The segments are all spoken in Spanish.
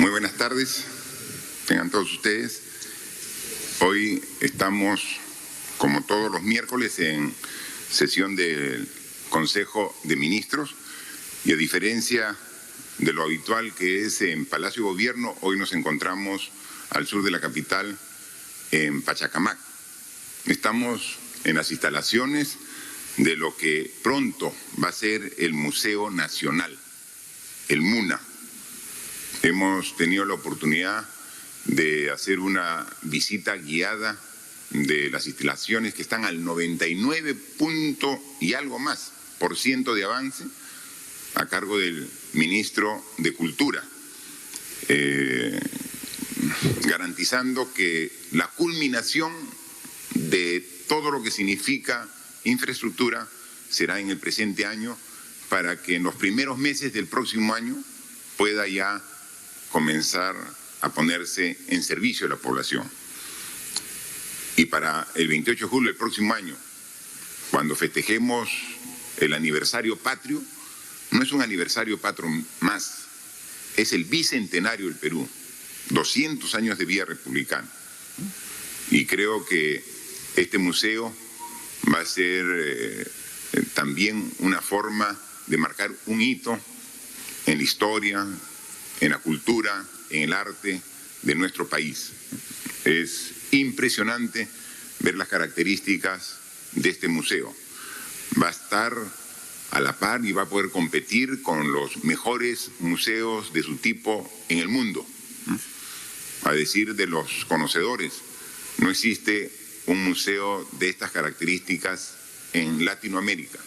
Muy buenas tardes, tengan todos ustedes. Hoy estamos, como todos los miércoles, en sesión del Consejo de Ministros y a diferencia de lo habitual que es en Palacio de Gobierno, hoy nos encontramos al sur de la capital, en Pachacamac. Estamos en las instalaciones de lo que pronto va a ser el Museo Nacional, el MUNA. Hemos tenido la oportunidad de hacer una visita guiada de las instalaciones que están al 99 y algo más % de avance a cargo del ministro de Cultura, garantizando que la culminación de todo lo que significa infraestructura será en el presente año para que en los primeros meses del próximo año pueda ya comenzar a ponerse en servicio de la población. Y para el 28 de julio del próximo año, cuando festejemos el aniversario patrio, no es un aniversario patrio más, es el bicentenario del Perú, 200 años de vida republicana. Y creo que este museo va a ser también una forma de marcar un hito en la historia, en la cultura, en el arte de nuestro país. Es impresionante ver las características de este museo. Va a estar a la par y va a poder competir con los mejores museos de su tipo en el mundo. A decir de los conocedores, no existe un museo de estas características en Latinoamérica.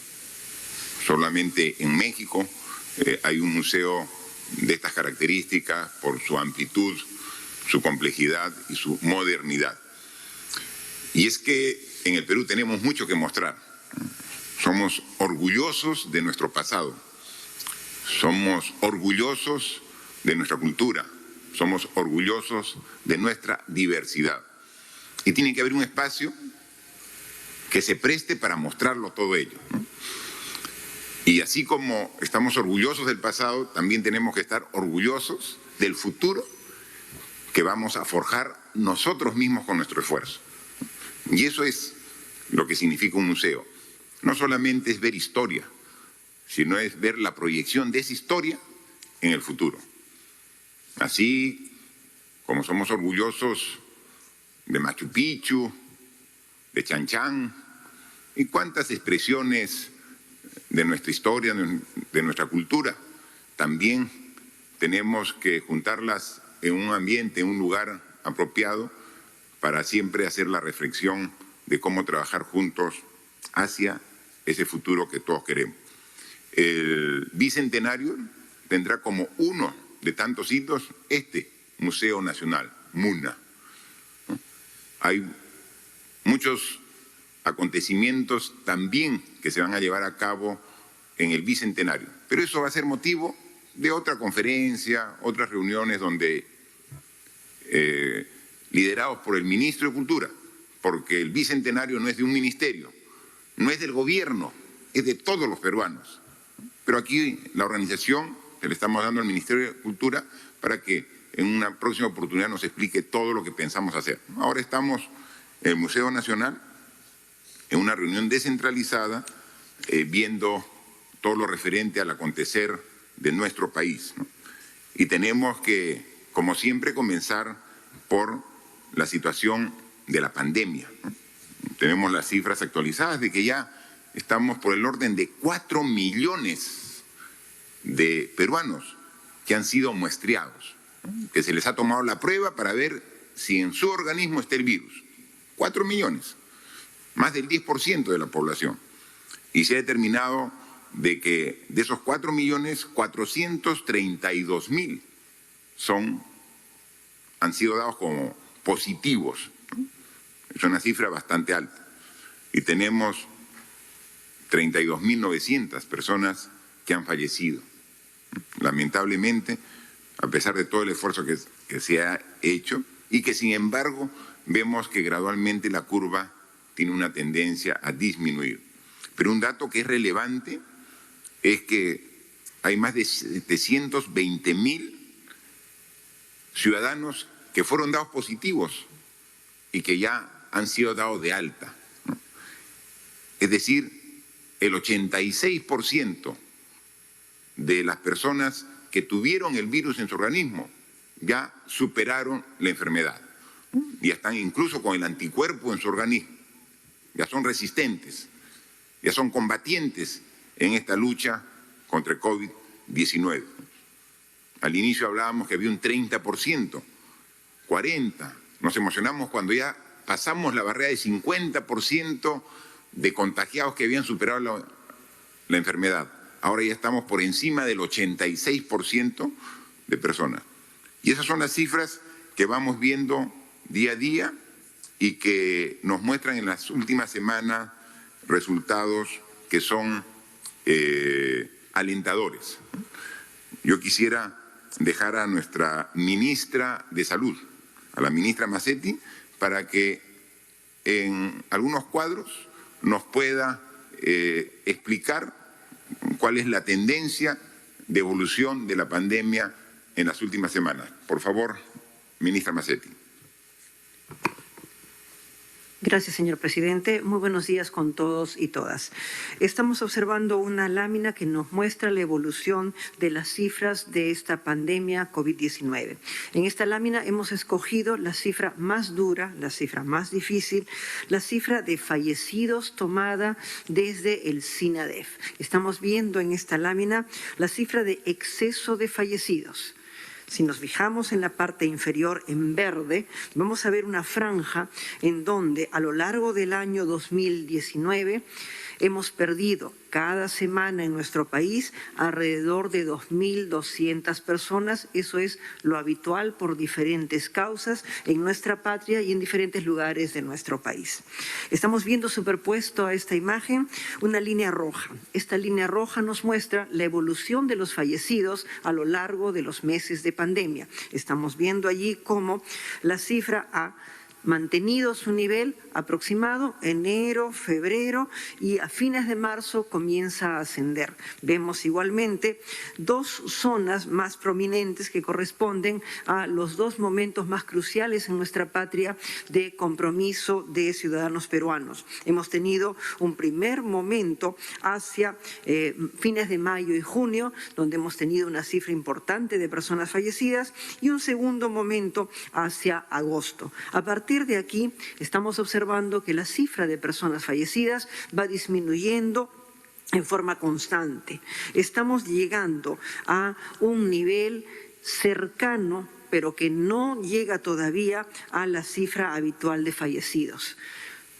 Solamente en México hay un museo de estas características por su amplitud, su complejidad y su modernidad. Y es que en el Perú tenemos mucho que mostrar. Somos orgullosos de nuestro pasado, somos orgullosos de nuestra cultura, somos orgullosos de nuestra diversidad. Y tiene que haber un espacio que se preste para mostrarlo todo ello, ¿no? Y así como estamos orgullosos del pasado, también tenemos que estar orgullosos del futuro que vamos a forjar nosotros mismos con nuestro esfuerzo. Y eso es lo que significa un museo. No solamente es ver historia, sino es ver la proyección de esa historia en el futuro. Así como somos orgullosos de Machu Picchu, de Chan Chan, y cuántas expresiones de nuestra historia, de nuestra cultura, también tenemos que juntarlas en un ambiente, en un lugar apropiado para siempre hacer la reflexión de cómo trabajar juntos hacia ese futuro que todos queremos. El bicentenario tendrá como uno de tantos hitos este Museo Nacional, MUNA. Hay muchos acontecimientos también que se van a llevar a cabo en el bicentenario, pero eso va a ser motivo de otra conferencia, otras reuniones donde liderados por el ministro de Cultura, porque el bicentenario no es de un ministerio, no es del gobierno, es de todos los peruanos. Pero aquí la organización que le estamos dando al Ministerio de Cultura para que en una próxima oportunidad nos explique todo lo que pensamos hacer. Ahora estamos en el Museo Nacional, en una reunión descentralizada, viendo todo lo referente al acontecer de nuestro país, ¿no? Y tenemos que, como siempre, comenzar por la situación de la pandemia, ¿no? Tenemos las cifras actualizadas de que ya estamos por el orden de 4 millones de peruanos que han sido muestreados, ¿no? Que se les ha tomado la prueba para ver si en su organismo está el virus. 4 millones. Más del 10% de la población. Y se ha determinado de que de esos 4 millones, 432.000 han sido dados como positivos, ¿no? Es una cifra bastante alta. Y tenemos 32.900 personas que han fallecido. Lamentablemente, a pesar de todo el esfuerzo que se ha hecho y que sin embargo vemos que gradualmente la curva tiene una tendencia a disminuir. Pero un dato que es relevante es que hay más de 720.000 ciudadanos que fueron dados positivos y que ya han sido dados de alta, ¿no? Es decir, el 86% de las personas que tuvieron el virus en su organismo ya superaron la enfermedad. Ya están incluso con el anticuerpo en su organismo. Ya son resistentes, ya son combatientes en esta lucha contra el COVID-19. Al inicio hablábamos que había un 30%, 40%. Nos emocionamos cuando ya pasamos la barrera de 50% de contagiados que habían superado la enfermedad. Ahora ya estamos por encima del 86% de personas. Y esas son las cifras que vamos viendo día a día y que nos muestran en las últimas semanas resultados que son alentadores. Yo quisiera dejar a nuestra ministra de Salud, a la ministra Masetti, para que en algunos cuadros nos pueda explicar cuál es la tendencia de evolución de la pandemia en las últimas semanas. Por favor, ministra Masetti. Gracias, señor presidente. Muy buenos días con todos y todas. Estamos observando una lámina que nos muestra la evolución de las cifras de esta pandemia COVID-19. En esta lámina hemos escogido la cifra más dura, la cifra más difícil, la cifra de fallecidos tomada desde el SINADEF. Estamos viendo en esta lámina la cifra de exceso de fallecidos. Si nos fijamos en la parte inferior en verde, vamos a ver una franja en donde a lo largo del año 2019 hemos perdido cada semana en nuestro país alrededor de 2.200 personas. Eso es lo habitual por diferentes causas en nuestra patria y en diferentes lugares de nuestro país. Estamos viendo superpuesto a esta imagen una línea roja. Esta línea roja nos muestra la evolución de los fallecidos a lo largo de los meses de pandemia. Estamos viendo allí cómo la cifra ha mantenido su nivel aproximado enero, febrero y a fines de marzo comienza a ascender. Vemos igualmente dos zonas más prominentes que corresponden a los dos momentos más cruciales en nuestra patria de compromiso de ciudadanos peruanos. Hemos tenido un primer momento hacia fines de mayo y junio, donde hemos tenido una cifra importante de personas fallecidas, y un segundo momento hacia agosto. A partir de aquí estamos observando que la cifra de personas fallecidas va disminuyendo en forma constante. Estamos llegando a un nivel cercano, pero que no llega todavía a la cifra habitual de fallecidos.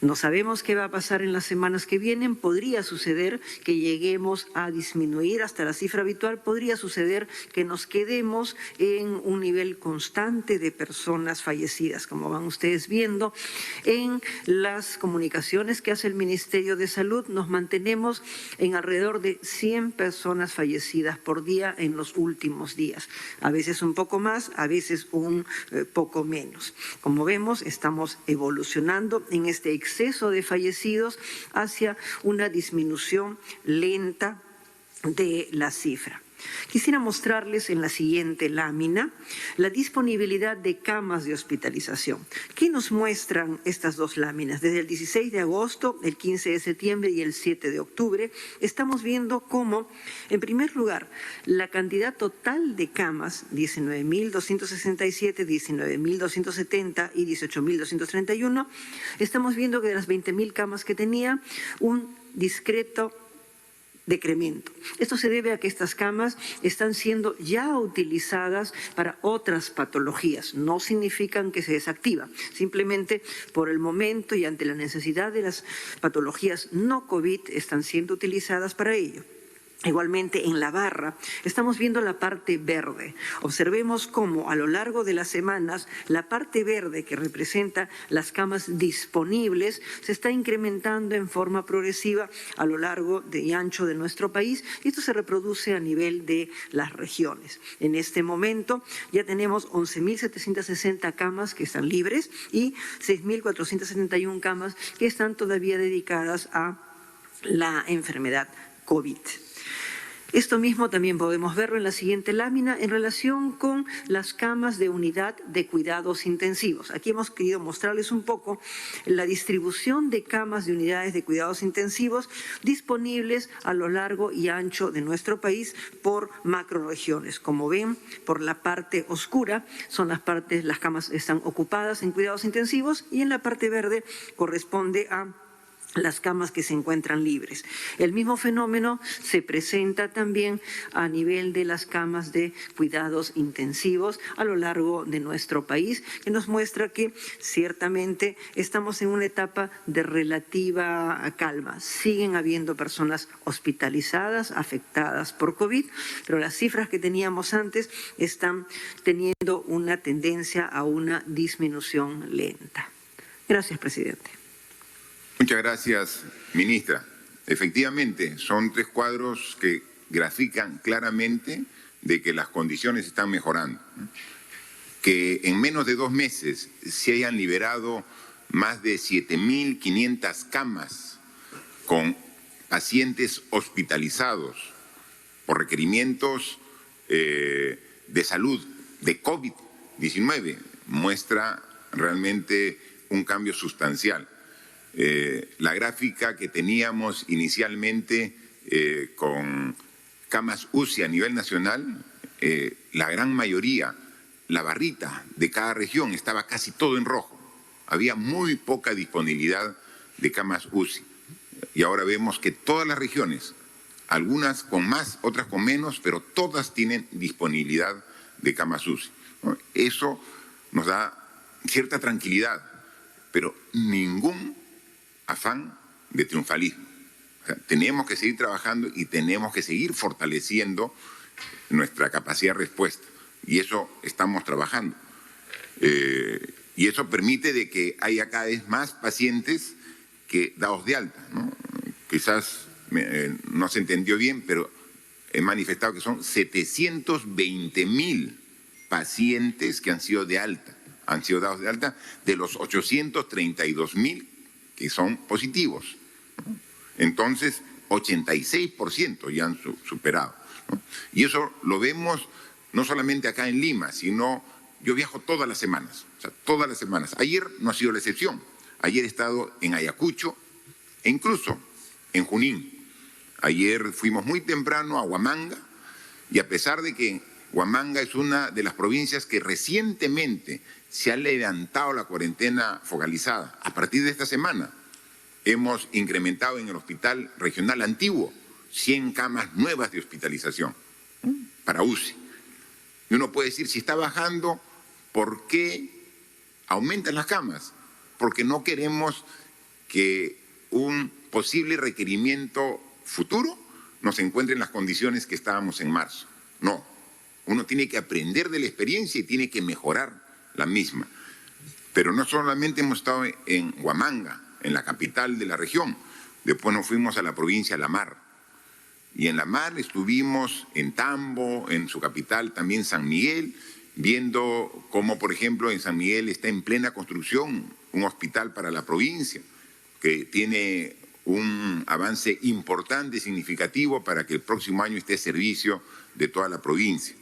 No sabemos qué va a pasar en las semanas que vienen. Podría suceder que lleguemos a disminuir hasta la cifra habitual. Podría suceder que nos quedemos en un nivel constante de personas fallecidas. Como van ustedes viendo, en las comunicaciones que hace el Ministerio de Salud nos mantenemos en alrededor de 100 personas fallecidas por día en los últimos días. A veces un poco más, a veces un poco menos. Como vemos, estamos evolucionando en este exceso de fallecidos hacia una disminución lenta de la cifra. Quisiera mostrarles en la siguiente lámina la disponibilidad de camas de hospitalización. ¿Qué nos muestran estas dos láminas? Desde el 16 de agosto, el 15 de septiembre y el 7 de octubre, estamos viendo cómo, en primer lugar, la cantidad total de camas, 19.267, 19.270 y 18.231, estamos viendo que de las 20.000 camas que tenía, un discreto decremento. Esto se debe a que estas camas están siendo ya utilizadas para otras patologías. No significan que se desactivan, simplemente por el momento y ante la necesidad de las patologías no COVID están siendo utilizadas para ello. Igualmente en la barra estamos viendo la parte verde. Observemos cómo a lo largo de las semanas la parte verde que representa las camas disponibles se está incrementando en forma progresiva a lo largo y ancho de nuestro país, y esto se reproduce a nivel de las regiones. En este momento ya tenemos 11.760 camas que están libres y 6.471 camas que están todavía dedicadas a la enfermedad COVID. Esto mismo también podemos verlo en la siguiente lámina en relación con las camas de unidad de cuidados intensivos. Aquí hemos querido mostrarles un poco la distribución de camas de unidades de cuidados intensivos disponibles a lo largo y ancho de nuestro país por macrorregiones. Como ven, por la parte oscura son las camas están ocupadas en cuidados intensivos y en la parte verde corresponde a las camas que se encuentran libres. El mismo fenómeno se presenta también a nivel de las camas de cuidados intensivos a lo largo de nuestro país, que nos muestra que ciertamente estamos en una etapa de relativa calma. Siguen habiendo personas hospitalizadas, afectadas por COVID, pero las cifras que teníamos antes están teniendo una tendencia a una disminución lenta. Gracias, presidente. Muchas gracias, ministra. Efectivamente, son 3 cuadros que grafican claramente de que las condiciones están mejorando. Que en menos de 2 meses se hayan liberado más de 7.500 camas con pacientes hospitalizados por requerimientos de salud de COVID-19 muestra realmente un cambio sustancial. La gráfica que teníamos inicialmente con camas UCI a nivel nacional, la gran mayoría, la barrita de cada región estaba casi todo en rojo. Había muy poca disponibilidad de camas UCI. Y ahora vemos que todas las regiones, algunas con más, otras con menos, pero todas tienen disponibilidad de camas UCI. Eso nos da cierta tranquilidad, pero ningún afán de triunfalismo. O sea, tenemos que seguir trabajando y tenemos que seguir fortaleciendo nuestra capacidad de respuesta. Y eso estamos trabajando. Y eso permite de que haya cada vez más pacientes que dados de alta, ¿no? Quizás no se entendió bien, pero he manifestado que son 720.000 pacientes que han sido de alta, han sido dados de alta de los 832.000 que son positivos. Entonces, 86% ya han superado, ¿no? Y eso lo vemos no solamente acá en Lima, sino yo viajo todas las semanas, o sea, todas las semanas. Ayer no ha sido la excepción. Ayer he estado en Ayacucho e incluso en Junín. Ayer fuimos muy temprano a Huamanga y a pesar de que Huamanga es una de las provincias que recientemente se ha levantado la cuarentena focalizada. A partir de esta semana hemos incrementado en el Hospital Regional Antiguo 100 camas nuevas de hospitalización para UCI. Y uno puede decir, si está bajando, ¿por qué aumentan las camas? Porque no queremos que un posible requerimiento futuro nos encuentre en las condiciones que estábamos en marzo. No, uno tiene que aprender de la experiencia y tiene que mejorar la misma. Pero no solamente hemos estado en Huamanga, en la capital de la región, después nos fuimos a la provincia de La Mar. Y en La Mar estuvimos en Tambo, en su capital también San Miguel, viendo cómo, por ejemplo, en San Miguel está en plena construcción un hospital para la provincia, que tiene un avance importante y significativo para que el próximo año esté a servicio de toda la provincia.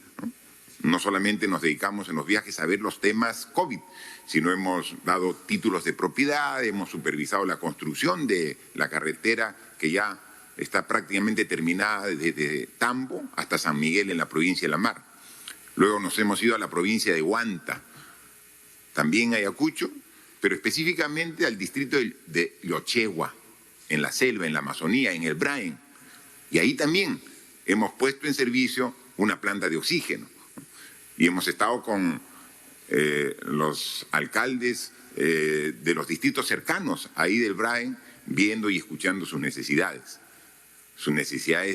No solamente nos dedicamos en los viajes a ver los temas COVID, sino hemos dado títulos de propiedad, hemos supervisado la construcción de la carretera que ya está prácticamente terminada desde Tambo hasta San Miguel en la provincia de La Mar. Luego nos hemos ido a la provincia de Huanta, también a Ayacucho, pero específicamente al distrito de Liochegua, en la selva, en la Amazonía, en el Brain. Y ahí también hemos puesto en servicio una planta de oxígeno. Y hemos estado con los alcaldes de los distritos cercanos ahí del Brain, viendo y escuchando sus necesidades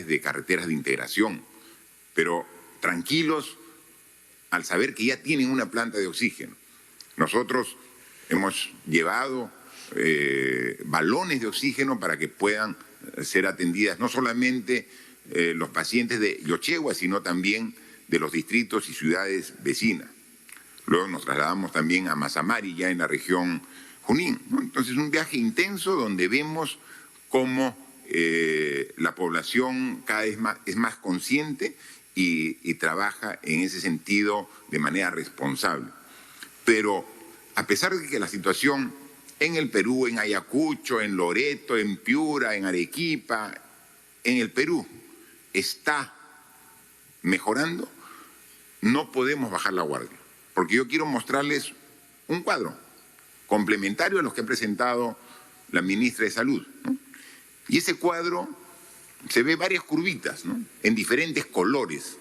de carreteras de integración, pero tranquilos al saber que ya tienen una planta de oxígeno. Nosotros hemos llevado balones de oxígeno para que puedan ser atendidas no solamente los pacientes de Liochegua, sino también de los distritos y ciudades vecinas. Luego nos trasladamos también a Mazamari, ya en la región Junín, ¿no? Entonces, un viaje intenso donde vemos cómo la población cada vez es más consciente y trabaja en ese sentido de manera responsable. Pero a pesar de que la situación en el Perú, en Ayacucho, en Loreto, en Piura, en Arequipa, en el Perú está mejorando, no podemos bajar la guardia, porque yo quiero mostrarles un cuadro complementario a los que ha presentado la ministra de Salud, ¿no? Y ese cuadro se ve varias curvitas, ¿no?, en diferentes colores.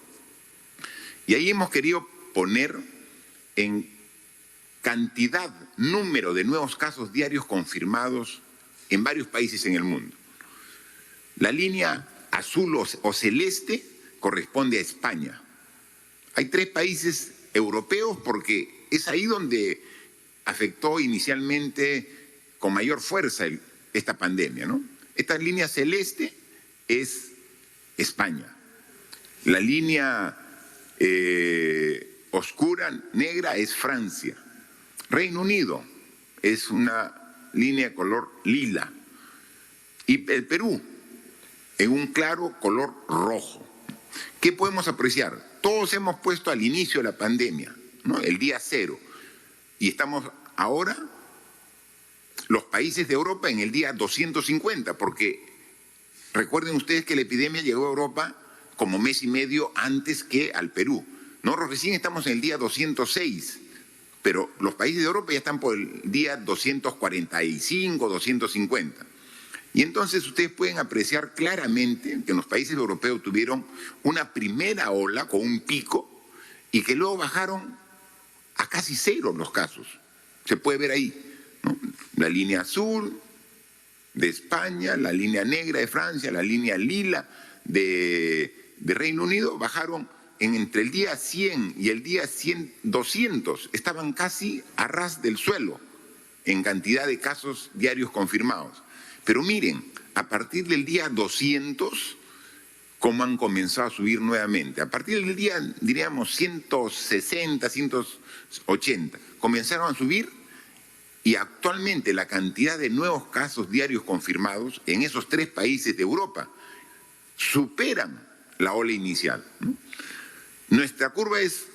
Y ahí hemos querido poner en cantidad, número de nuevos casos diarios confirmados en varios países en el mundo. La línea azul o celeste corresponde a España. Hay 3 países europeos porque es ahí donde afectó inicialmente con mayor fuerza esta pandemia, ¿no? Esta línea celeste es España. La línea oscura, negra, es Francia. Reino Unido es una línea color lila. Y el Perú en un claro color rojo. ¿Qué podemos apreciar? Todos hemos puesto al inicio de la pandemia, ¿no?, el día 0. Y estamos ahora, los países de Europa, en el día 250, porque recuerden ustedes que la epidemia llegó a Europa como mes y medio antes que al Perú. Nosotros recién estamos en el día 206, pero los países de Europa ya están por el día 245, 250. Y entonces ustedes pueden apreciar claramente que los países europeos tuvieron una primera ola con un pico y que luego bajaron a casi 0 los casos. Se puede ver ahí, ¿no?, la línea azul de España, la línea negra de Francia, la línea lila de Reino Unido, bajaron entre el día 100 y el día 200, estaban casi a ras del suelo en cantidad de casos diarios confirmados. Pero miren, a partir del día 200, cómo han comenzado a subir nuevamente. A partir del día, diríamos, 160, 180, comenzaron a subir y actualmente la cantidad de nuevos casos diarios confirmados en esos 3 países de Europa superan la ola inicial, ¿no? Nuestra curva es,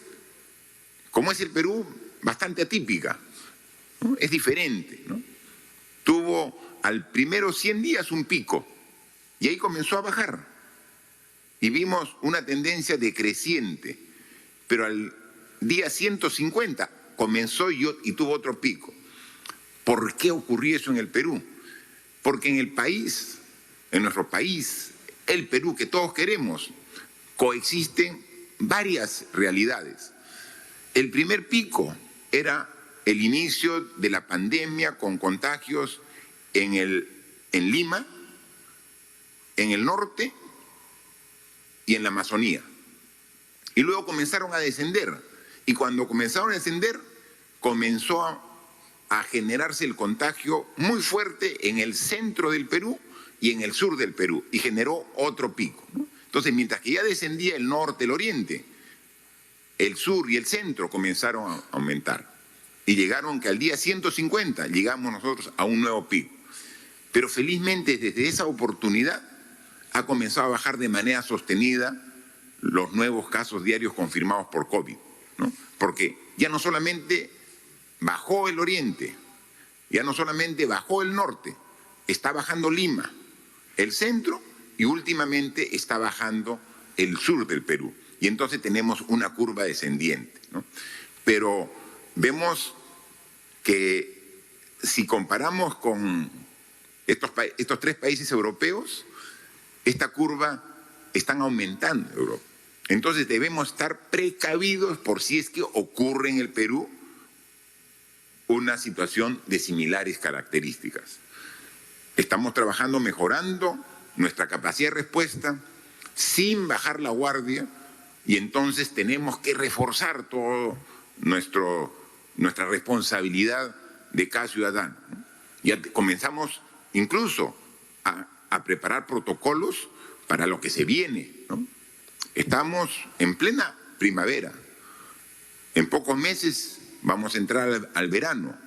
como es el Perú, bastante atípica, ¿no?, es diferente, ¿no? Tuvo al primero 100 días un pico y ahí comenzó a bajar y vimos una tendencia decreciente, pero al día 150 comenzó y tuvo otro pico. ¿Por qué ocurrió eso en el Perú? Porque en el país, en nuestro país, el Perú que todos queremos, coexisten varias realidades. El primer pico era el inicio de la pandemia con contagios en Lima, en el norte y en la Amazonía. Y luego comenzaron a descender. Y cuando comenzaron a descender, comenzó a generarse el contagio muy fuerte en el centro del Perú y en el sur del Perú, y generó otro pico, ¿no? Entonces, mientras que ya descendía el norte, el oriente, el sur y el centro comenzaron a aumentar. Y llegaron que al día 150 llegamos nosotros a un nuevo pico. Pero felizmente desde esa oportunidad ha comenzado a bajar de manera sostenida los nuevos casos diarios confirmados por COVID, ¿no? Porque ya no solamente bajó el oriente, ya no solamente bajó el norte, está bajando Lima, el centro, y últimamente está bajando el sur del Perú. Y entonces tenemos una curva descendiente, ¿no? Pero vemos que si comparamos con estos 3 países europeos, esta curva están aumentando en Europa. Entonces debemos estar precavidos por si es que ocurre en el Perú una situación de similares características. Estamos trabajando mejorando nuestra capacidad de respuesta sin bajar la guardia, y entonces tenemos que reforzar todo nuestra responsabilidad de cada ciudadano, ¿no? Ya comenzamos incluso a preparar protocolos para lo que se viene, ¿no? Estamos en plena primavera. En pocos meses vamos a entrar al verano.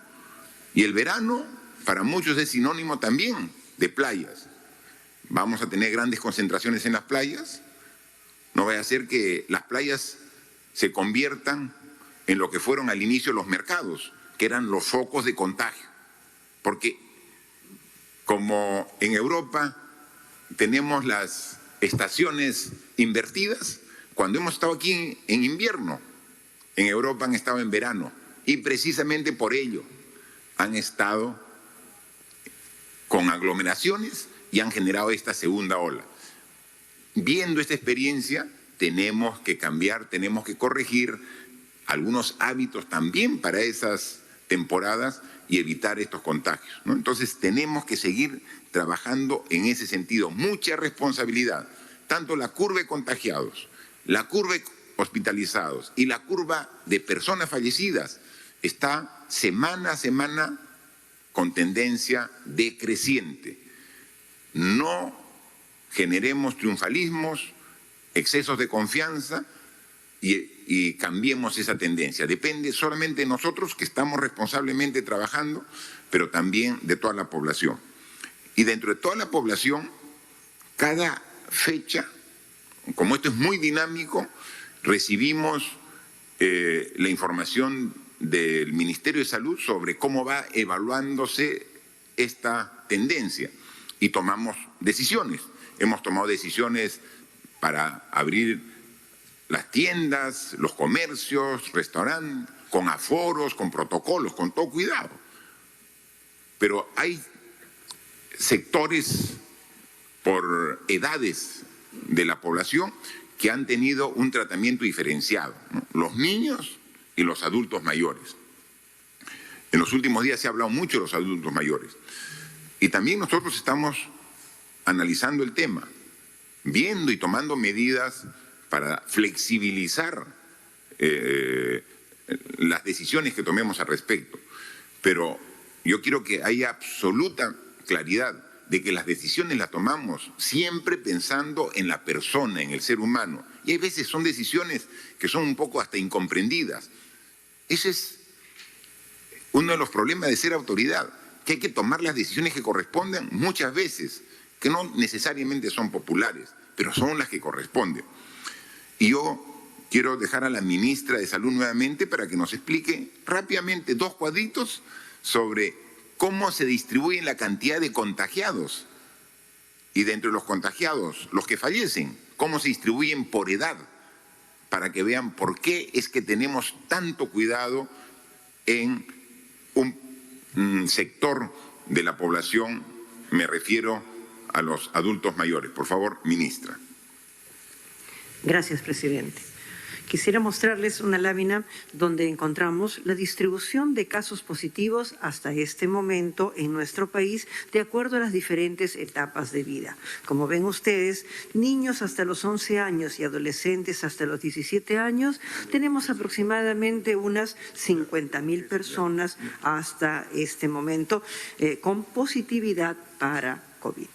Y el verano para muchos es sinónimo también de playas. vamos a tener grandes concentraciones en las playas. No vaya a ser que las playas se conviertan en lo que fueron al inicio los mercados, que eran los focos de contagio. Porque como en Europa tenemos las estaciones invertidas, cuando hemos estado aquí en invierno, en Europa han estado en verano, y precisamente por ello han estado con aglomeraciones y han generado esta segunda ola. Viendo esta experiencia, tenemos que cambiar, tenemos que corregir algunos hábitos también para esas temporadas y evitar estos contagios, ¿no? Entonces tenemos que seguir trabajando en ese sentido. Mucha responsabilidad, tanto la curva de contagiados, la curva de hospitalizados y la curva de personas fallecidas está semana a semana con tendencia decreciente. No generemos triunfalismos, excesos de confianza y cambiemos esa tendencia. Depende solamente de nosotros, que estamos responsablemente trabajando, pero también de toda la población. Y dentro de toda la población, cada fecha, como esto es muy dinámico, recibimos la información del Ministerio de Salud sobre cómo va evaluándose esta tendencia y tomamos decisiones. Hemos tomado decisiones para abrir las tiendas, los comercios, restaurantes, con aforos, con protocolos, con todo cuidado. Pero hay sectores por edades de la población que han tenido un tratamiento diferenciado, ¿no? Los niños y los adultos mayores. En los últimos días se ha hablado mucho de los adultos mayores. Y también nosotros estamos analizando el tema, viendo y tomando medidas para flexibilizar las decisiones que tomemos al respecto. Pero yo quiero que haya absoluta claridad de que las decisiones las tomamos siempre pensando en la persona, en el ser humano. Y hay veces son decisiones que son un poco hasta incomprendidas. Ese es uno de los problemas de ser autoridad, que hay que tomar las decisiones que corresponden muchas veces, que no necesariamente son populares, pero son las que corresponden. Y yo quiero dejar a la ministra de Salud nuevamente para que nos explique rápidamente 2 cuadritos sobre cómo se distribuye la cantidad de contagiados y dentro de los contagiados, los que fallecen, cómo se distribuyen por edad, para que vean por qué es que tenemos tanto cuidado en un sector de la población, me refiero a los adultos mayores. Por favor, ministra. Gracias, presidente. Quisiera mostrarles una lámina donde encontramos la distribución de casos positivos hasta este momento en nuestro país de acuerdo a las diferentes etapas de vida. Como ven ustedes, niños hasta los 11 años y adolescentes hasta los 17 años, tenemos aproximadamente unas 50.000 personas hasta este momento con positividad para COVID.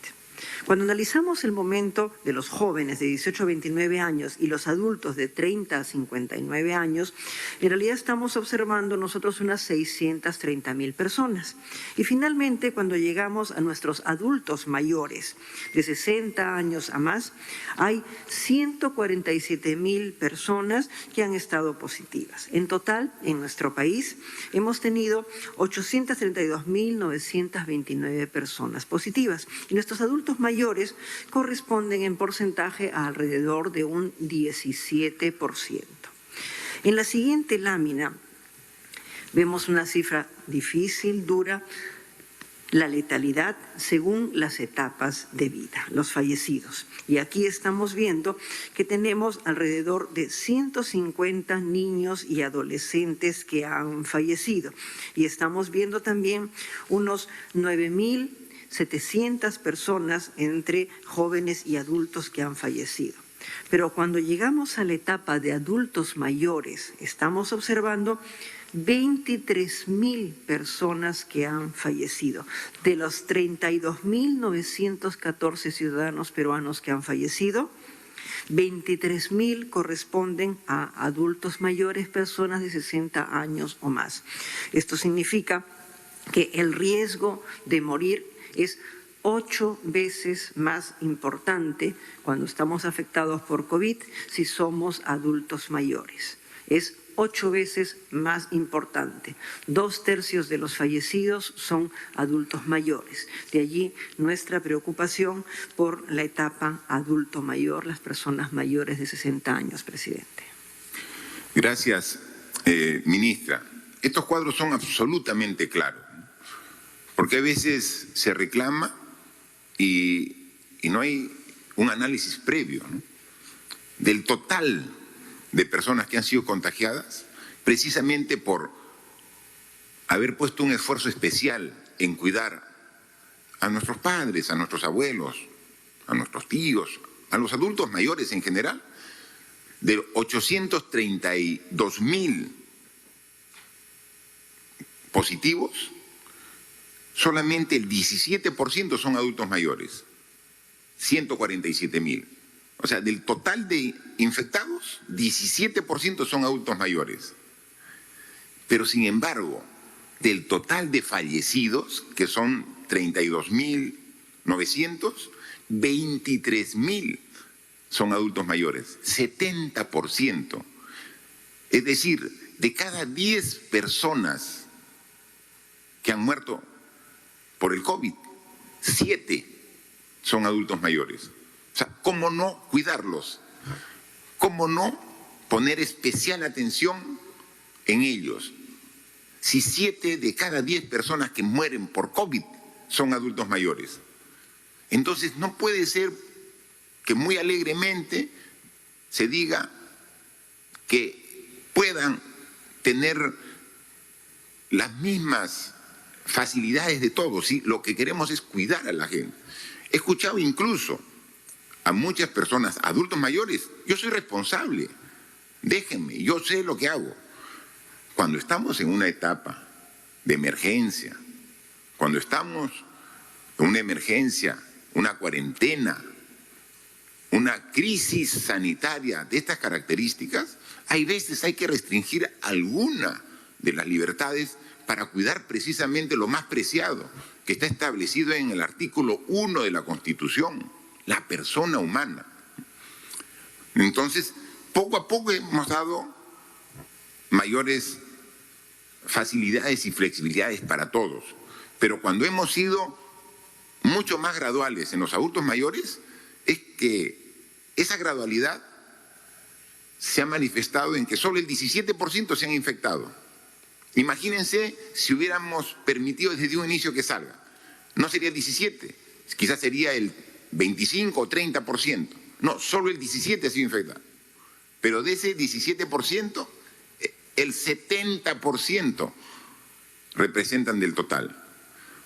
Cuando analizamos el momento de los jóvenes de 18 a 29 años y los adultos de 30 a 59 años, en realidad estamos observando nosotros unas 630.000 personas. Y finalmente, cuando llegamos a nuestros adultos mayores de 60 años a más, hay 147.000 personas que han estado positivas. En total, en nuestro país, hemos tenido 832.929 personas positivas. Y nuestros adultos mayores corresponden en porcentaje a alrededor de un 17%. En la siguiente lámina vemos una cifra difícil, dura, la letalidad según las etapas de vida, los fallecidos. Y aquí estamos viendo que tenemos alrededor de 150 niños y adolescentes que han fallecido. Y estamos viendo también unos 9.700 personas entre jóvenes y adultos que han fallecido. Pero cuando llegamos a la etapa de adultos mayores, estamos observando 23.000 personas que han fallecido. De los 32.914 ciudadanos peruanos que han fallecido, 23.000 corresponden a adultos mayores, personas de 60 años o más. Esto significa que el riesgo de morir es 8 veces más importante cuando estamos afectados por COVID si somos adultos mayores. Es 8 veces más importante. 2/3 de los fallecidos son adultos mayores. De allí nuestra preocupación por la etapa adulto mayor, las personas mayores de 60 años, presidente. Gracias, ministra. Estos cuadros son absolutamente claros, porque a veces se reclama y no hay un análisis previo, ¿no?, del total de personas que han sido contagiadas, precisamente por haber puesto un esfuerzo especial en cuidar a nuestros padres, a nuestros abuelos, a nuestros tíos, a los adultos mayores en general. De 832.000 positivos, solamente el 17% son adultos mayores, 147.000. O sea, del total de infectados, 17% son adultos mayores. Pero sin embargo, del total de fallecidos, que son 32.900, 23.000 son adultos mayores, 70%. Es decir, de cada 10 personas que han muerto por el COVID, 7 son adultos mayores. O sea, ¿cómo no cuidarlos? ¿Cómo no poner especial atención en ellos? Si 7 de cada 10 personas que mueren por COVID son adultos mayores. Entonces no puede ser que muy alegremente se diga que puedan tener las mismas facilidades de todos, ¿sí? Lo que queremos es cuidar a la gente. He escuchado incluso a muchas personas, adultos mayores: yo soy responsable, déjenme, yo sé lo que hago. Cuando estamos en una etapa de emergencia, cuando estamos en una emergencia, una cuarentena, una crisis sanitaria de estas características, hay veces hay que restringir alguna de las libertades para cuidar precisamente lo más preciado, que está establecido en el artículo 1 de la Constitución, la persona humana. Entonces, poco a poco hemos dado mayores facilidades y flexibilidades para todos, pero cuando hemos sido mucho más graduales en los adultos mayores, es que esa gradualidad se ha manifestado en que solo el 17% se han infectado. Imagínense si hubiéramos permitido desde un inicio que salga. No sería el 17, quizás sería el 25 o 30%. No, solo el 17 ha sido infectado. Pero de ese 17%, el 70% representan del total,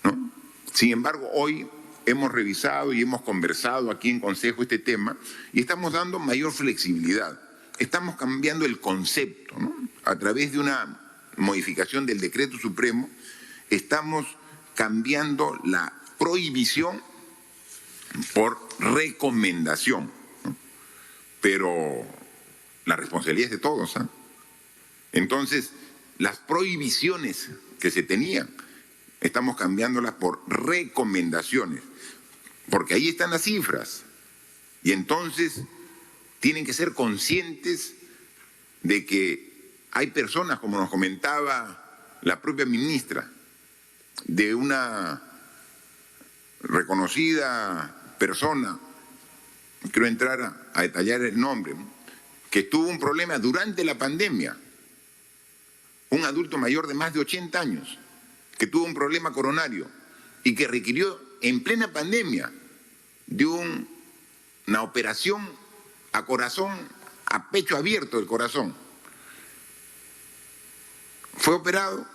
¿no? Sin embargo, hoy hemos revisado y hemos conversado aquí en Consejo este tema y estamos dando mayor flexibilidad. Estamos cambiando el concepto, ¿no? A través de una modificación del Decreto Supremo, estamos cambiando la prohibición por recomendación, ¿no? Pero la responsabilidad es de todos, ¿eh? Entonces, las prohibiciones que se tenían, estamos cambiándolas por recomendaciones, porque ahí están las cifras. Y entonces tienen que ser conscientes de que hay personas, como nos comentaba la propia ministra, de una reconocida persona, no quiero entrar a detallar el nombre, que tuvo un problema durante la pandemia, un adulto mayor de más de 80 años, que tuvo un problema coronario y que requirió en plena pandemia de una operación a corazón, a pecho abierto del corazón. Fue operado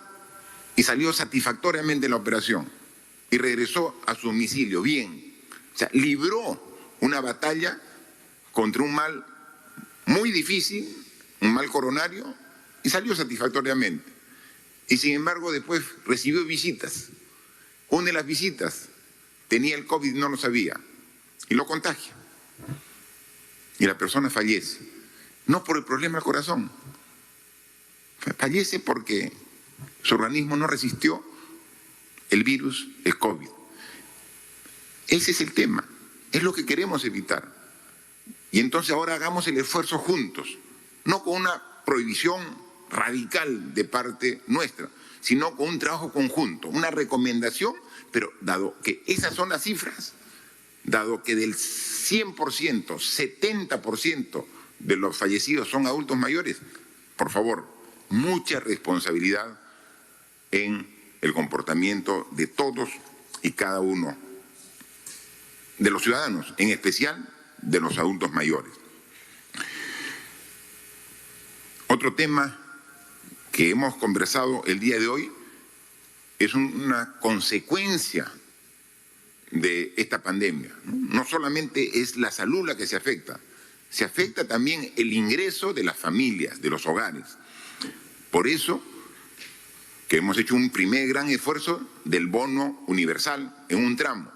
y salió satisfactoriamente de la operación y regresó a su domicilio bien. O sea, libró una batalla contra un mal muy difícil, un mal coronario, y salió satisfactoriamente. Y sin embargo después recibió visitas. Una de las visitas tenía el COVID y no lo sabía y lo contagia. Y la persona fallece, no por el problema del corazón, fallece porque su organismo no resistió el virus, el COVID. Ese es el tema, es lo que queremos evitar. Y entonces ahora hagamos el esfuerzo juntos, no con una prohibición radical de parte nuestra, sino con un trabajo conjunto, una recomendación, pero dado que esas son las cifras, dado que del 100%, 70% de los fallecidos son adultos mayores, por favor, mucha responsabilidad en el comportamiento de todos y cada uno de los ciudadanos, en especial de los adultos mayores. Otro tema que hemos conversado el día de hoy es una consecuencia de esta pandemia. No solamente es la salud la que se afecta también el ingreso de las familias, de los hogares. Por eso que hemos hecho un primer gran esfuerzo del bono universal en un tramo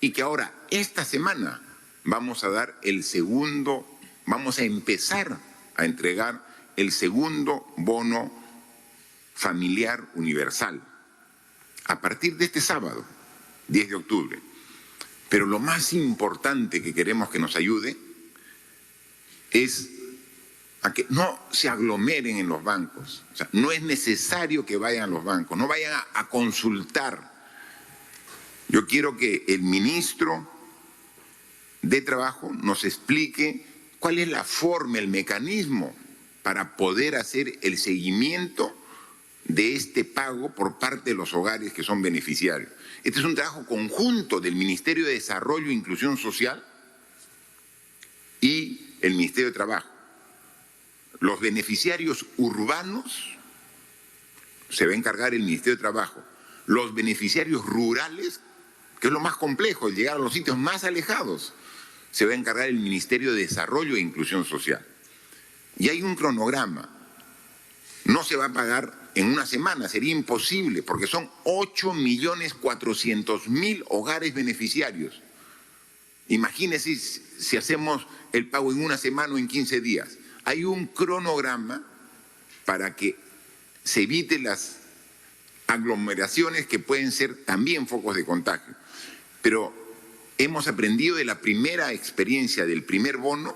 y que ahora, esta semana, vamos a empezar a entregar el segundo bono familiar universal a partir de este sábado, 10 de octubre. Pero lo más importante que queremos que nos ayude es a que no se aglomeren en los bancos. O sea, no es necesario que vayan a los bancos, no vayan a consultar. Yo quiero que el ministro de Trabajo nos explique cuál es la forma, el mecanismo para poder hacer el seguimiento de este pago por parte de los hogares que son beneficiarios. Este es un trabajo conjunto del Ministerio de Desarrollo e Inclusión Social y el Ministerio de Trabajo. Los beneficiarios urbanos se va a encargar el Ministerio de Trabajo. Los beneficiarios rurales, que es lo más complejo, el llegar a los sitios más alejados, se va a encargar el Ministerio de Desarrollo e Inclusión Social. Y hay un cronograma. No se va a pagar en una semana, sería imposible, porque son 8.400.000 hogares beneficiarios. Imagínense si hacemos el pago en una semana o en 15 días. Hay un cronograma para que se eviten las aglomeraciones que pueden ser también focos de contagio. Pero hemos aprendido de la primera experiencia del primer bono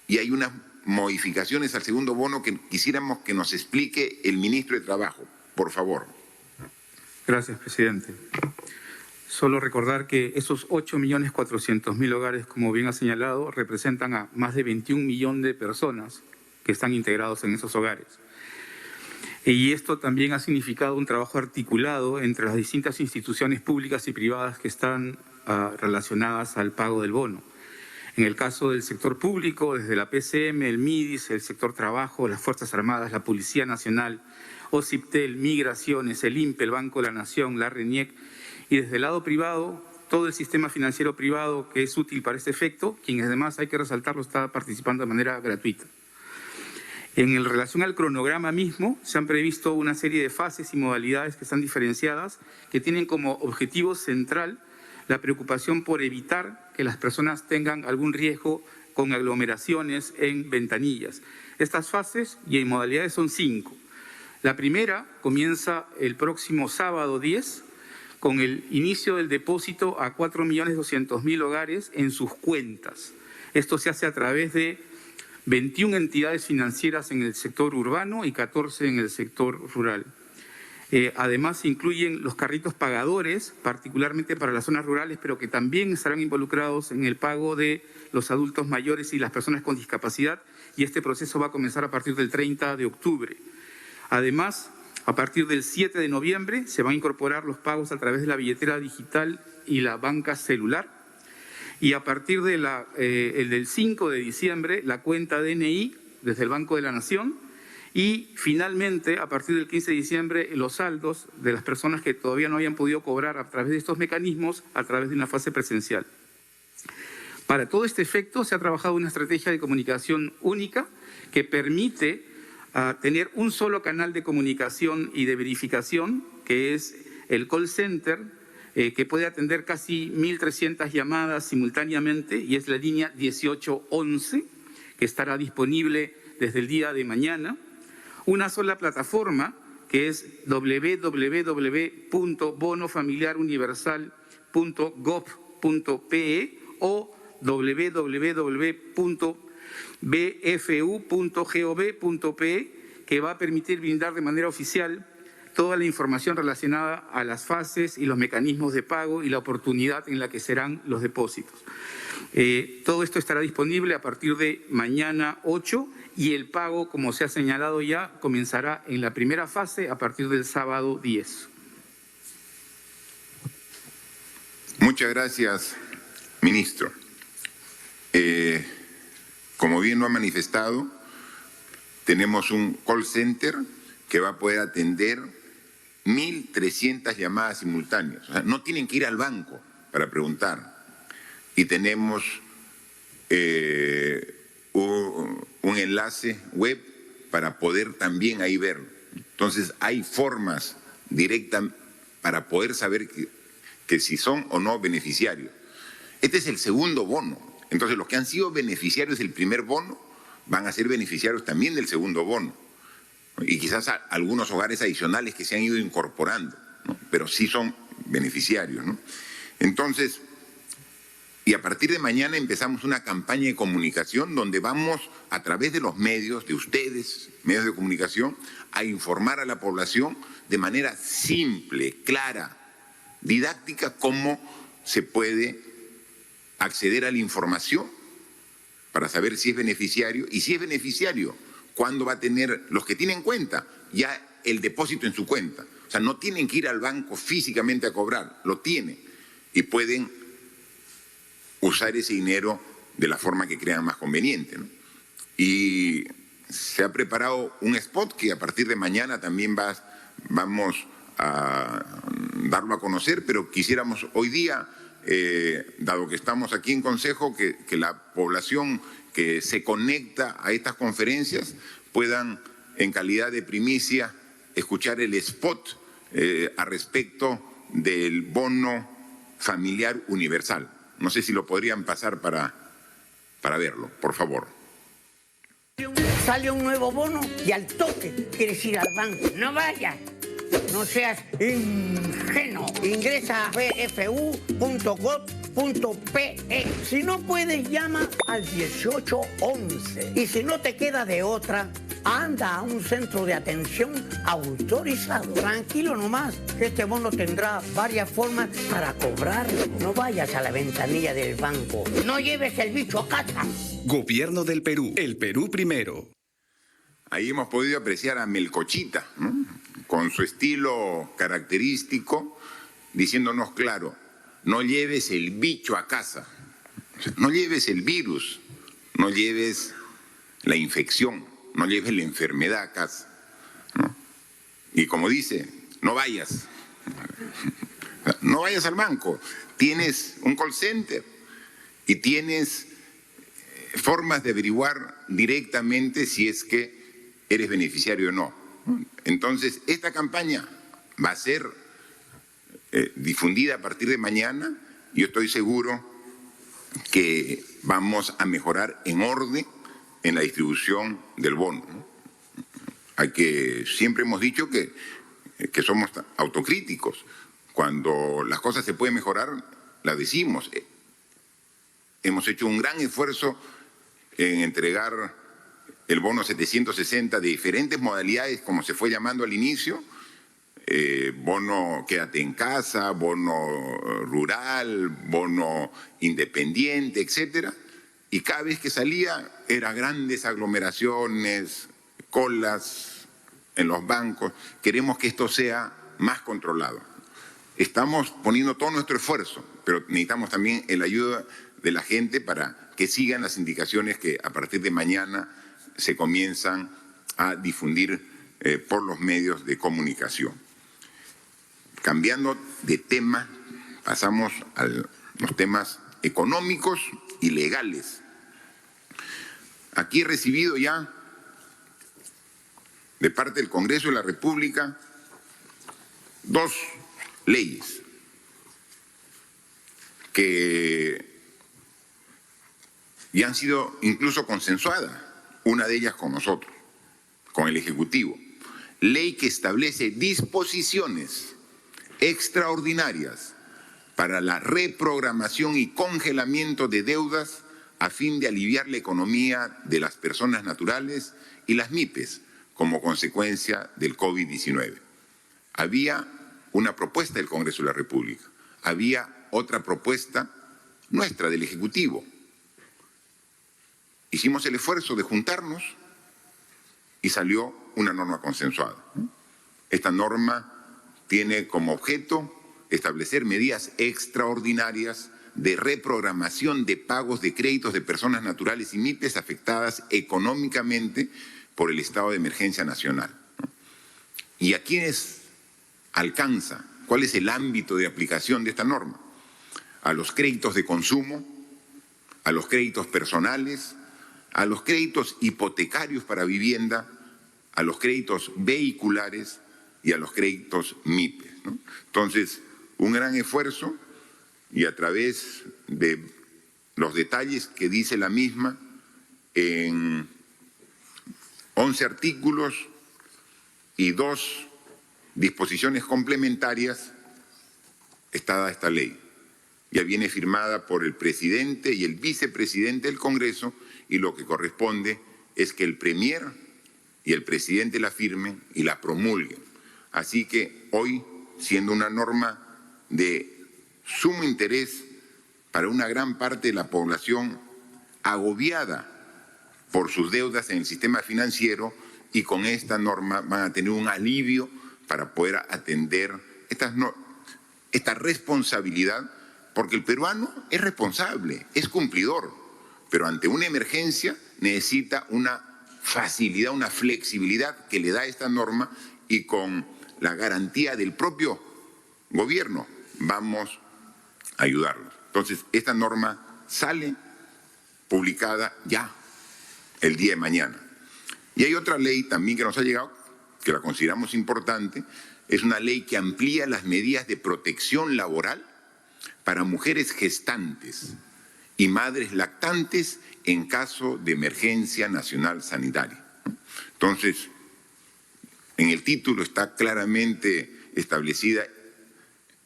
y hay unas modificaciones al segundo bono que quisiéramos que nos explique el ministro de Trabajo, por favor. Gracias, presidente. Solo recordar que esos 8.400.000 hogares, como bien ha señalado, representan a más de 21 millones de personas que están integrados en esos hogares. Y esto también ha significado un trabajo articulado entre las distintas instituciones públicas y privadas que están relacionadas al pago del bono. En el caso del sector público, desde la PCM, el MIDIS, el sector trabajo, las Fuerzas Armadas, la Policía Nacional, OCIPTEL, Migraciones, el INPE, el Banco de la Nación, la RENIEC, y desde el lado privado, todo el sistema financiero privado que es útil para este efecto, quien además, hay que resaltarlo, está participando de manera gratuita. En relación al cronograma mismo, se han previsto una serie de fases y modalidades que están diferenciadas, que tienen como objetivo central la preocupación por evitar que las personas tengan algún riesgo con aglomeraciones en ventanillas. Estas fases y en modalidades son 5. La primera comienza el próximo sábado 10 con el inicio del depósito a 4.200.000 hogares en sus cuentas. Esto se hace a través de 21 entidades financieras en el sector urbano y 14 en el sector rural. Además, se incluyen los carritos pagadores, particularmente para las zonas rurales, pero que también estarán involucrados en el pago de los adultos mayores y las personas con discapacidad, y este proceso va a comenzar a partir del 30 de octubre. Además, a partir del 7 de noviembre se van a incorporar los pagos a través de la billetera digital y la banca celular, y a partir de del 5 de diciembre la cuenta DNI desde el Banco de la Nación. Y finalmente, a partir del 15 de diciembre, los saldos de las personas que todavía no habían podido cobrar a través de estos mecanismos, a través de una fase presencial. Para todo este efecto, se ha trabajado una estrategia de comunicación única que permite tener un solo canal de comunicación y de verificación, que es el call center, que puede atender casi 1.300 llamadas simultáneamente, y es la línea 1811, que estará disponible desde el día de mañana. Una sola plataforma, que es www.bonofamiliaruniversal.gov bfu.gov.pe o www.bfu.gov.pe, que va a permitir brindar de manera oficial toda la información relacionada a las fases y los mecanismos de pago y la oportunidad en la que serán los depósitos. Todo esto estará disponible a partir de mañana 8 y el pago, como se ha señalado ya, comenzará en la primera fase a partir del sábado 10. Muchas gracias, ministro. Como bien lo ha manifestado, tenemos un call center que va a poder atender 1.300 llamadas simultáneas. O sea, no tienen que ir al banco para preguntar. Y tenemos un enlace web para poder también ahí verlo. Entonces, hay formas directas para poder saber que si son o no beneficiarios. Este es el segundo bono. Entonces, los que han sido beneficiarios del primer bono van a ser beneficiarios también del segundo bono. Y quizás algunos hogares adicionales que se han ido incorporando, ¿no? Pero sí son beneficiarios, ¿no? Entonces, y a partir de mañana empezamos una campaña de comunicación donde vamos, a través de los medios, de ustedes, medios de comunicación, a informar a la población de manera simple, clara, didáctica, cómo se puede acceder a la información para saber si es beneficiario, y si es beneficiario, cuándo va a tener, los que tienen cuenta, ya el depósito en su cuenta. O sea, no tienen que ir al banco físicamente a cobrar, lo tienen y pueden usar ese dinero de la forma que crean más conveniente, ¿no? Y se ha preparado un spot que a partir de mañana también vamos a darlo a conocer, pero quisiéramos hoy día, dado que estamos aquí en Consejo, que la población que se conecta a estas conferencias puedan, en calidad de primicia, escuchar el spot a respecto del bono familiar universal. No sé si lo podrían pasar para verlo, por favor. Sale un nuevo bono y al toque quieres ir al banco. No vayas, no seas ingenuo. Ingresa a bfu.gov.pe. Si no puedes, llama al 1811. Y si no te queda de otra, anda a un centro de atención autorizado. Tranquilo nomás, que este bono tendrá varias formas para cobrarlo. No vayas a la ventanilla del banco. No lleves el bicho a casa. Gobierno del Perú. El Perú primero. Ahí hemos podido apreciar a Melcochita, ¿no? Con su estilo característico, diciéndonos claro, no lleves el bicho a casa, no lleves el virus, no lleves la infección, no lleves la enfermedad a casa, ¿no? Y como dice, no vayas al banco, tienes un call center y tienes formas de averiguar directamente si es que eres beneficiario o no. Entonces, esta campaña va a ser difundida a partir de mañana. Yo estoy seguro que vamos a mejorar en orden en la distribución del bono, ¿no? Siempre hemos dicho que somos autocríticos. Cuando las cosas se pueden mejorar, las decimos. Hemos hecho un gran esfuerzo en entregar el bono 760 de diferentes modalidades, como se fue llamando al inicio, bono quédate en casa, bono rural, bono independiente, etcétera. Y cada vez que salía, eran grandes aglomeraciones, colas en los bancos. Queremos que esto sea más controlado. Estamos poniendo todo nuestro esfuerzo, pero necesitamos también la ayuda de la gente para que sigan las indicaciones que a partir de mañana se comienzan a difundir por los medios de comunicación. Cambiando de tema, pasamos a los temas económicos y legales. Aquí he recibido ya de parte del Congreso de la República 2 leyes que ya han sido incluso consensuadas, una de ellas con nosotros, con el Ejecutivo. Ley que establece disposiciones extraordinarias para la reprogramación y congelamiento de deudas a fin de aliviar la economía de las personas naturales y las MIPES como consecuencia del COVID-19. Había una propuesta del Congreso de la República, había otra propuesta nuestra del Ejecutivo. Hicimos el esfuerzo de juntarnos y salió una norma consensuada. Esta norma tiene como objeto establecer medidas extraordinarias de reprogramación de pagos de créditos de personas naturales y MIPES afectadas económicamente por el estado de emergencia nacional. ¿Y a quiénes alcanza? ¿Cuál es el ámbito de aplicación de esta norma? A los créditos de consumo, a los créditos personales, a los créditos hipotecarios para vivienda, a los créditos vehiculares y a los créditos MIPES, ¿no? Entonces, un gran esfuerzo y a través de los detalles que dice la misma, en 11 artículos y 2 disposiciones complementarias está dada esta ley. Ya viene firmada por el presidente y el vicepresidente del Congreso y lo que corresponde es que el premier y el presidente la firmen y la promulguen. Así que hoy, siendo una norma de sumo interés para una gran parte de la población agobiada por sus deudas en el sistema financiero, y con esta norma van a tener un alivio para poder atender esta responsabilidad, porque el peruano es responsable, es cumplidor, pero ante una emergencia necesita una facilidad, una flexibilidad que le da esta norma, y con la garantía del propio gobierno vamos a ayudarlos. Entonces, esta norma sale publicada ya el día de mañana. Y hay otra ley también que nos ha llegado, que la consideramos importante, es una ley que amplía las medidas de protección laboral para mujeres gestantes y madres lactantes en caso de emergencia nacional sanitaria. Entonces, en el título está claramente establecida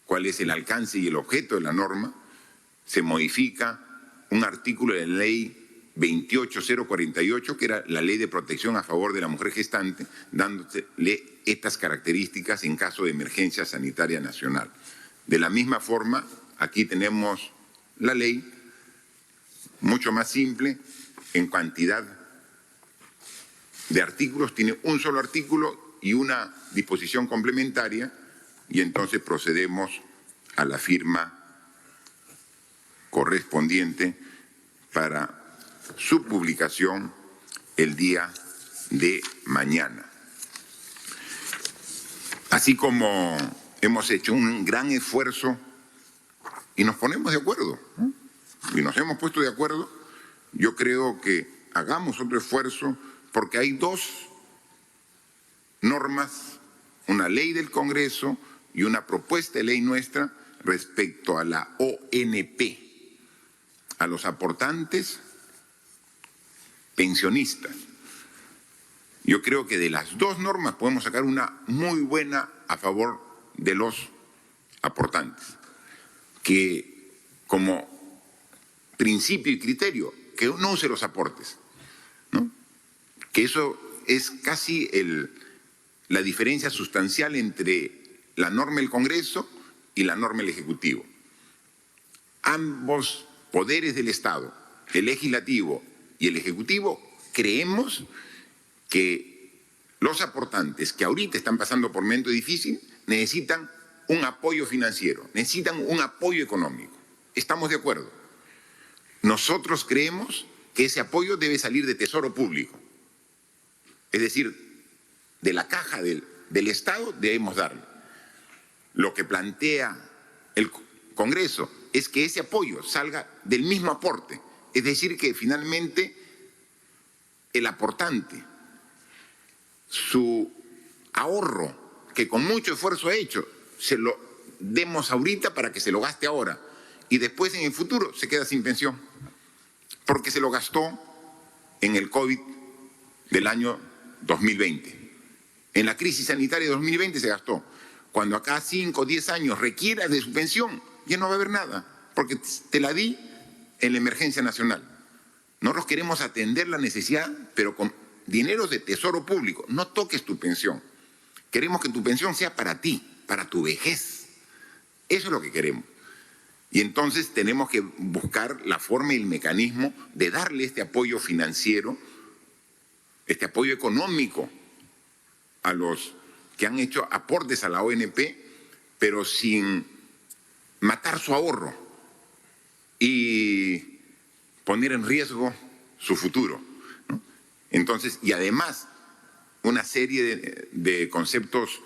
cuál es el alcance y el objeto de la norma. Se modifica un artículo de la ley 28048, que era la ley de protección a favor de la mujer gestante, dándole estas características en caso de emergencia sanitaria nacional. De la misma forma, aquí tenemos la ley, mucho más simple en cantidad de artículos, tiene un solo artículo y una disposición complementaria, y entonces procedemos a la firma correspondiente para su publicación el día de mañana. Así como hemos hecho un gran esfuerzo y nos ponemos de acuerdo, y nos hemos puesto de acuerdo, yo creo que hagamos otro esfuerzo, porque hay 2 normas, una ley del Congreso y una propuesta de ley nuestra respecto a la ONP, a los aportantes pensionistas. Yo creo que de las 2 normas podemos sacar una muy buena a favor de los aportantes, que como principio y criterio, que no use los aportes, ¿no? Que eso es casi la diferencia sustancial entre la norma del Congreso y la norma del Ejecutivo. Ambos poderes del Estado, el legislativo y el ejecutivo, creemos que los aportantes que ahorita están pasando por momento difícil necesitan un apoyo financiero, necesitan un apoyo económico. ¿Estamos de acuerdo? Nosotros creemos que ese apoyo debe salir de Tesoro Público, es decir, de la caja del Estado debemos darle. Lo que plantea el Congreso es que ese apoyo salga del mismo aporte, es decir, que finalmente el aportante, su ahorro que con mucho esfuerzo ha hecho, se lo demos ahorita para que se lo gaste ahora y después en el futuro se queda sin pensión, porque se lo gastó en el COVID del año 2020. En la crisis sanitaria de 2020 se gastó. Cuando acá 5 o 10 años requiera de su pensión, ya no va a haber nada, porque te la di en la emergencia nacional. Nosotros queremos atender la necesidad, pero con dinero de tesoro público. No toques tu pensión. Queremos que tu pensión sea para ti, para tu vejez. Eso es lo que queremos. Y entonces tenemos que buscar la forma y el mecanismo de darle este apoyo financiero, este apoyo económico a los que han hecho aportes a la ONP, pero sin matar su ahorro y poner en riesgo su futuro, ¿no? Entonces, y además, una serie de conceptos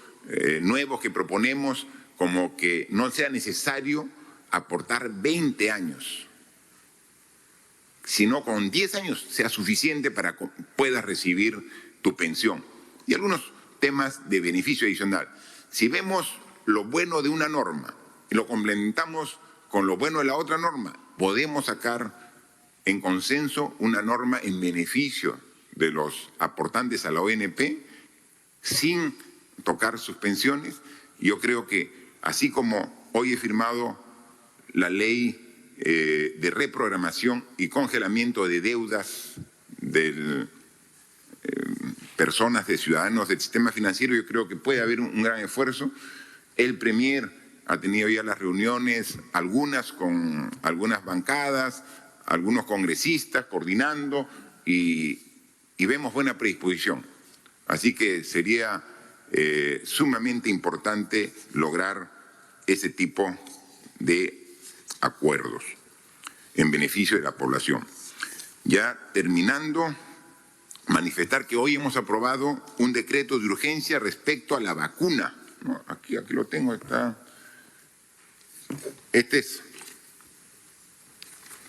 nuevos que proponemos, como que no sea necesario aportar 20 años, sino con 10 años sea suficiente para que puedas recibir tu pensión. Y algunos temas de beneficio adicional. Si vemos lo bueno de una norma y lo complementamos con lo bueno de la otra norma, podemos sacar en consenso una norma en beneficio de los aportantes a la ONP sin tocar sus pensiones. Yo creo que así como hoy he firmado la ley de reprogramación y congelamiento de deudas de personas, de ciudadanos del sistema financiero, yo creo que puede haber un gran esfuerzo. El Premier ha tenido ya las reuniones, algunas con algunas bancadas, algunos congresistas coordinando y vemos buena predisposición. Así que sería sumamente importante lograr ese tipo de acuerdos en beneficio de la población. Ya terminando, manifestar que hoy hemos aprobado un decreto de urgencia respecto a la vacuna, ¿no? Aquí lo tengo, está. Este es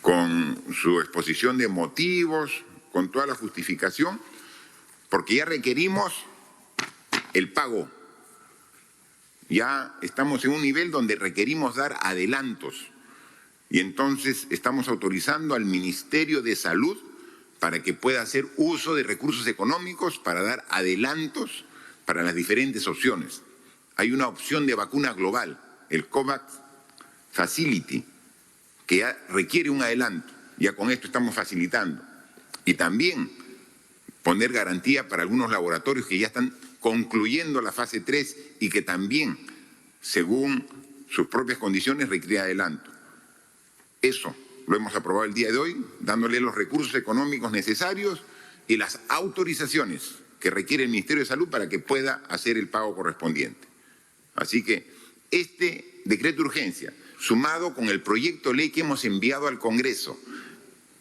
con su exposición de motivos, con toda la justificación, porque ya requerimos el pago. Ya estamos en un nivel donde requerimos dar adelantos y entonces estamos autorizando al Ministerio de Salud para que pueda hacer uso de recursos económicos para dar adelantos para las diferentes opciones. Hay una opción de vacuna global, el COVAX Facility, que ya requiere un adelanto. Ya con esto estamos facilitando. Y también poner garantía para algunos laboratorios que ya están concluyendo la fase 3 y que también, según sus propias condiciones, requiere adelanto. Eso lo hemos aprobado el día de hoy, dándole los recursos económicos necesarios y las autorizaciones que requiere el Ministerio de Salud para que pueda hacer el pago correspondiente. Así que este decreto de urgencia, sumado con el proyecto de ley que hemos enviado al Congreso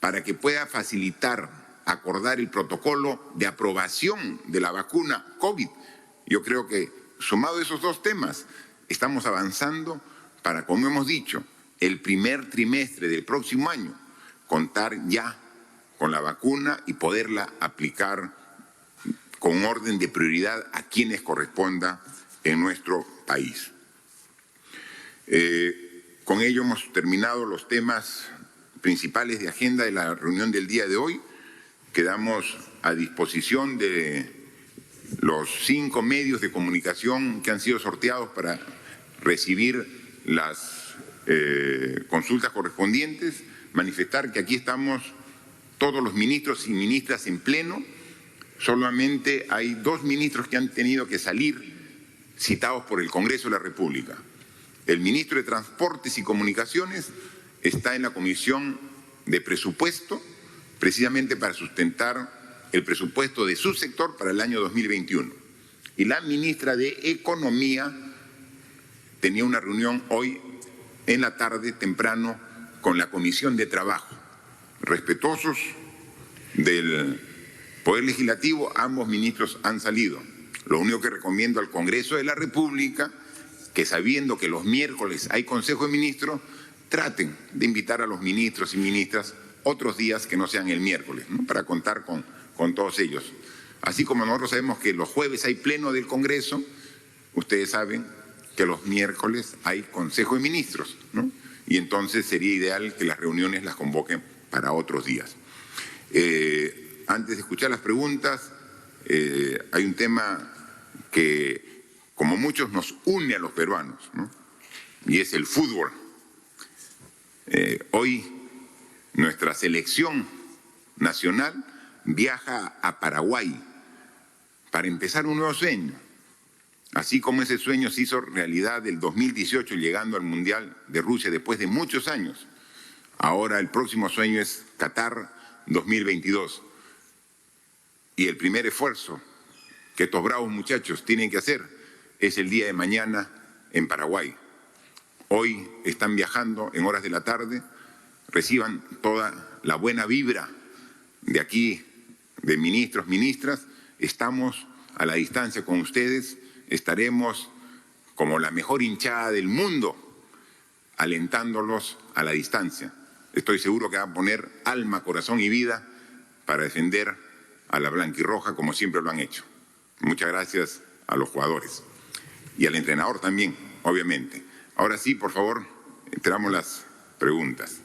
para que pueda facilitar, acordar el protocolo de aprobación de la vacuna COVID, yo creo que sumado a esos dos temas, estamos avanzando para, como hemos dicho, el primer trimestre del próximo año, contar ya con la vacuna y poderla aplicar con orden de prioridad a quienes corresponda en nuestro país. Con ello hemos terminado los temas principales de agenda de la reunión del día de hoy. Quedamos a disposición de los 5 medios de comunicación que han sido sorteados para recibir las consultas correspondientes. Manifestar que aquí estamos todos los ministros y ministras en pleno. Solamente hay 2 ministros que han tenido que salir citados por el Congreso de la República. El ministro de Transportes y Comunicaciones está en la Comisión de Presupuesto, precisamente para sustentar el presupuesto de su sector para el año 2021. Y la ministra de Economía tenía una reunión hoy en la tarde, temprano, con la Comisión de Trabajo. Respetuosos del Poder Legislativo, ambos ministros han salido. Lo único que recomiendo al Congreso de la República, que sabiendo que los miércoles hay Consejo de Ministros, traten de invitar a los ministros y ministras otros días que no sean el miércoles, ¿no? Para contar con todos ellos. Así como nosotros sabemos que los jueves hay pleno del Congreso, ustedes saben que los miércoles hay Consejo de Ministros, ¿no? Y entonces sería ideal que las reuniones las convoquen para otros días. Antes de escuchar las preguntas, hay un tema que, como muchos, nos une a los peruanos, ¿no? Y es el fútbol. Hoy nuestra selección nacional viaja a Paraguay para empezar un nuevo sueño. Así como ese sueño se hizo realidad el 2018 llegando al Mundial de Rusia después de muchos años. Ahora el próximo sueño es Qatar 2022. Y el primer esfuerzo que estos bravos muchachos tienen que hacer es el día de mañana en Paraguay. Hoy están viajando en horas de la tarde, reciban toda la buena vibra de aquí, de ministros, ministras. Estamos a la distancia con ustedes, estaremos como la mejor hinchada del mundo, alentándolos a la distancia. Estoy seguro que van a poner alma, corazón y vida para defender a la blanquirroja como siempre lo han hecho. Muchas gracias a los jugadores y al entrenador también, obviamente. Ahora sí, por favor, entramos las preguntas.